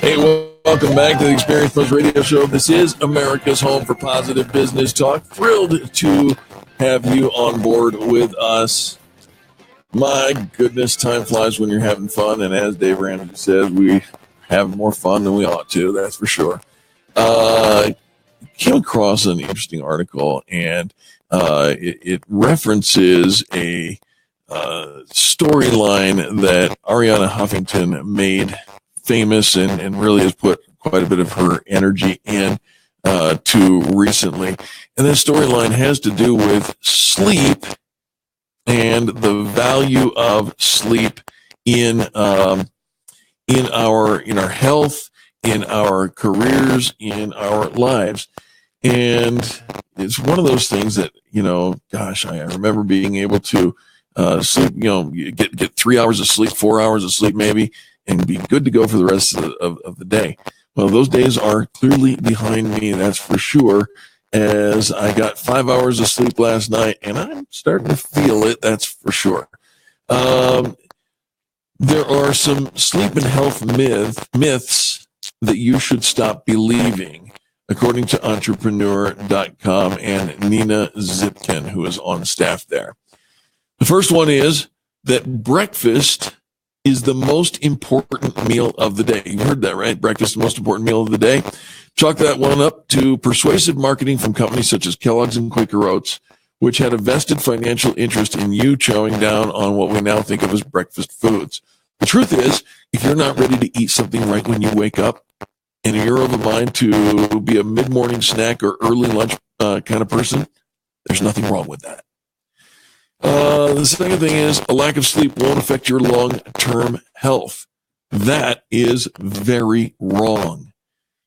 Hey, welcome back to the Experience Plus Radio Show. This is America's home for positive business talk. Thrilled to have you on board with us. My goodness, time flies when you're having fun, and as Dave Ramsey says, we have more fun than we ought to, that's for sure. Came across an interesting article, and it references a storyline that Arianna Huffington made famous and really has put quite a bit of her energy in to recently. And this storyline has to do with sleep and the value of sleep in our health, in our careers, in our lives. And it's one of those things that, I remember being able to sleep, get 3 hours of sleep, 4 hours of sleep maybe, and be good to go for the rest of the day. Well, those days are clearly behind me, that's for sure, as I got 5 hours of sleep last night, and I'm starting to feel it, that's for sure. There are some sleep and health myths that you should stop believing, according to entrepreneur.com and Nina Zipkin, who is on staff there. The first one is that breakfast is the most important meal of the day. You heard that, right? Breakfast is the most important meal of the day. Chalk that one up to persuasive marketing from companies such as Kellogg's and Quaker Oats, which had a vested financial interest in you chowing down on what we now think of as breakfast foods. The truth is, if you're not ready to eat something right when you wake up, and you're of a mind to be a mid-morning snack or early lunch kind of person, there's nothing wrong with that. The second thing is a lack of sleep won't affect your long-term health. That is very wrong.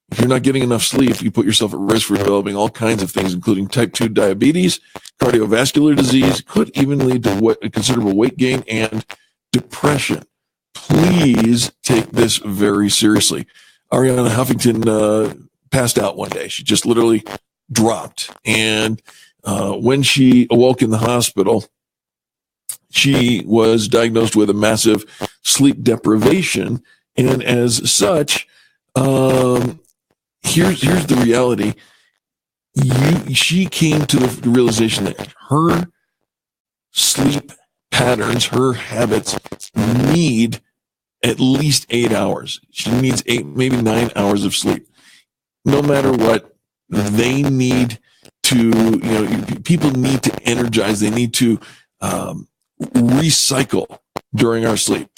If you're not getting enough sleep, you put yourself at risk for developing all kinds of things, including type 2 diabetes, cardiovascular disease, could even lead to considerable weight gain and depression. Please take this very seriously. Arianna Huffington passed out one day. She just literally dropped. And when she awoke in the hospital, she was diagnosed with a massive sleep deprivation. And as such, here's the reality. She came to the realization that her sleep patterns, her habits need at least 8 hours. She needs 8, maybe 9 hours of sleep. No matter what, they need to, people need to energize. They need to recycle during our sleep.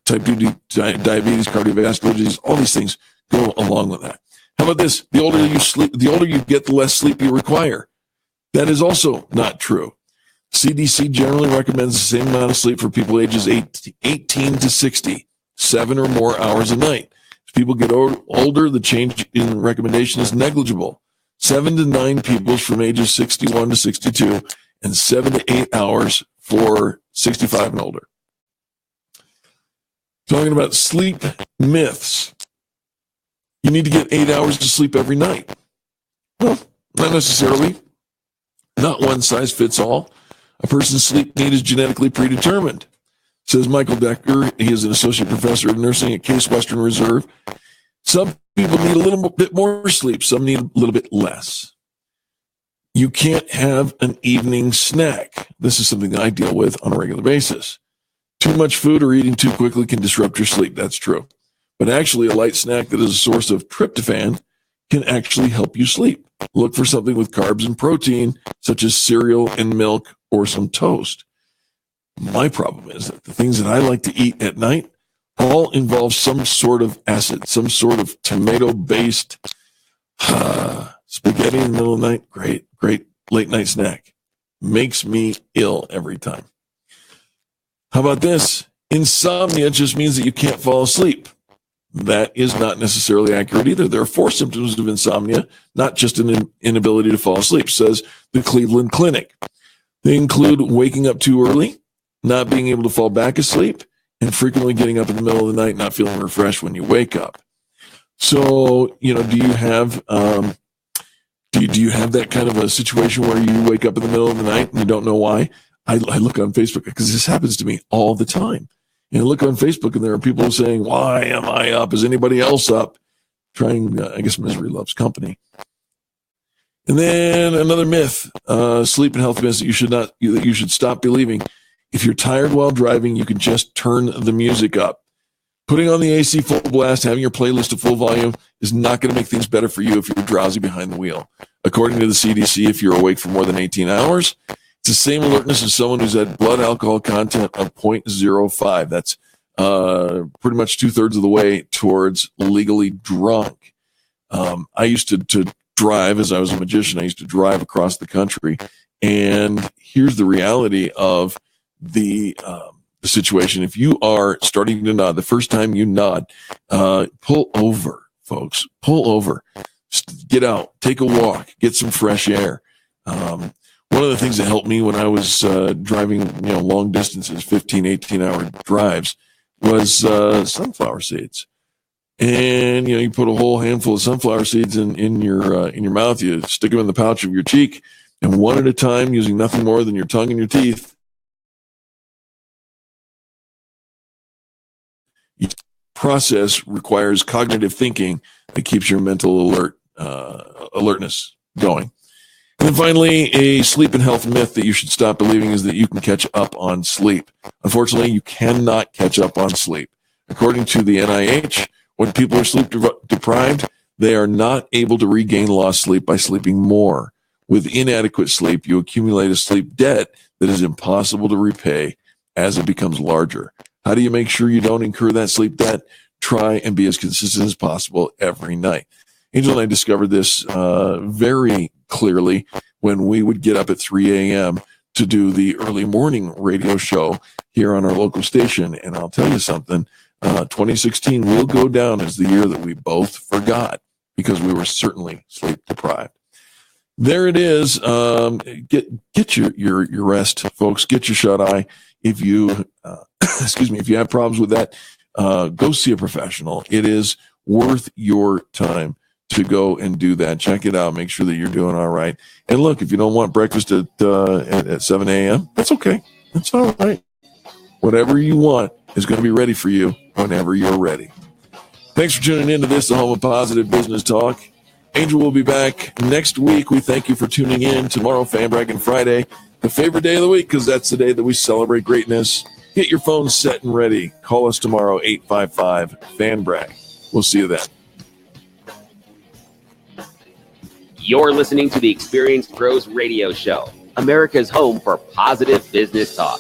Type 2 diabetes, cardiovascular disease, all these things go along with that. How about this? The older you sleep, the older you get, the less sleep you require. That is also not true. CDC generally recommends the same amount of sleep for people ages 18 to 60, 7 or more hours a night. As people get older, the change in recommendation is negligible. 7 to 9 people from ages 61 to 62, and 7 to 8 hours for 65 and older. Talking about sleep myths. You need to get 8 hours of sleep every night. Well, not necessarily. Not one size fits all. A person's sleep need is genetically predetermined, says Michael Decker. He is an associate professor of nursing at Case Western Reserve. Some people need a little bit more sleep. Some need a little bit less. You can't have an evening snack. This is something that I deal with on a regular basis. Too much food or eating too quickly can disrupt your sleep. That's true. But actually, a light snack that is a source of tryptophan can actually help you sleep. Look for something with carbs and protein, such as cereal and milk or some toast. My problem is that the things that I like to eat at night all involve some sort of acid, some sort of tomato-based spaghetti in the middle of the night. Great late night snack. Makes me ill every time. How about this? Insomnia just means that you can't fall asleep. That is not necessarily accurate either. There are 4 symptoms of insomnia, not just an inability to fall asleep, says the Cleveland Clinic. They include waking up too early, not being able to fall back asleep, and frequently getting up in the middle of the night, not feeling refreshed when you wake up. So, do you have do you have that kind of a situation where you wake up in the middle of the night and you don't know why? I look on Facebook because this happens to me all the time. look on Facebook, and there are people saying, why am I up? Is anybody else up? Trying, I guess misery loves company. And then another myth, sleep and health myths that you should stop believing. If you're tired while driving, you can just turn the music up. Putting on the AC full blast, having your playlist at full volume is not going to make things better for you if you're drowsy behind the wheel. According to the CDC, if you're awake for more than 18 hours, it's the same alertness as someone who's had blood alcohol content of 0.05. That's pretty much 2/3 of the way towards legally drunk. I used to drive, as I was a magician, I used to drive across the country. And here's the reality of the situation. If you are starting to nod, the first time you nod, pull over, folks. Pull over. Get out. Take a walk. Get some fresh air. One of the things that helped me when I was driving, long distances, 15, 18-hour drives, was sunflower seeds. And you put a whole handful of sunflower seeds in your mouth. You stick them in the pouch of your cheek, and one at a time, using nothing more than your tongue and your teeth. Each process requires cognitive thinking that keeps your mental alertness going. And then finally, a sleep and health myth that you should stop believing is that you can catch up on sleep. Unfortunately, you cannot catch up on sleep. According to the NIH, when people are sleep deprived, they are not able to regain lost sleep by sleeping more. With inadequate sleep, you accumulate a sleep debt that is impossible to repay as it becomes larger. How do you make sure you don't incur that sleep debt? Try and be as consistent as possible every night. Angel and I discovered this very clearly when we would get up at 3 a.m. to do the early morning radio show here on our local station. And I'll tell you something, 2016 will go down as the year that we both forgot because we were certainly sleep deprived. There it is. Get your rest, folks. Get your shut eye. If you, if you have problems with that, go see a professional. It is worth your time to go and do that. Check it out. Make sure that you're doing all right. And look, if you don't want breakfast at 7 a.m., that's okay. That's all right. Whatever you want is going to be ready for you whenever you're ready. Thanks for tuning in to this, the home of positive business talk. Angel will be back next week. We thank you for tuning in. Tomorrow, Fan Bragging Friday, the favorite day of the week because that's the day that we celebrate greatness. Get your phone set and ready. Call us tomorrow, 855-FAN-BRAG. We'll see you then. You're listening to the Experienced Pros Radio Show, America's home for positive business talk.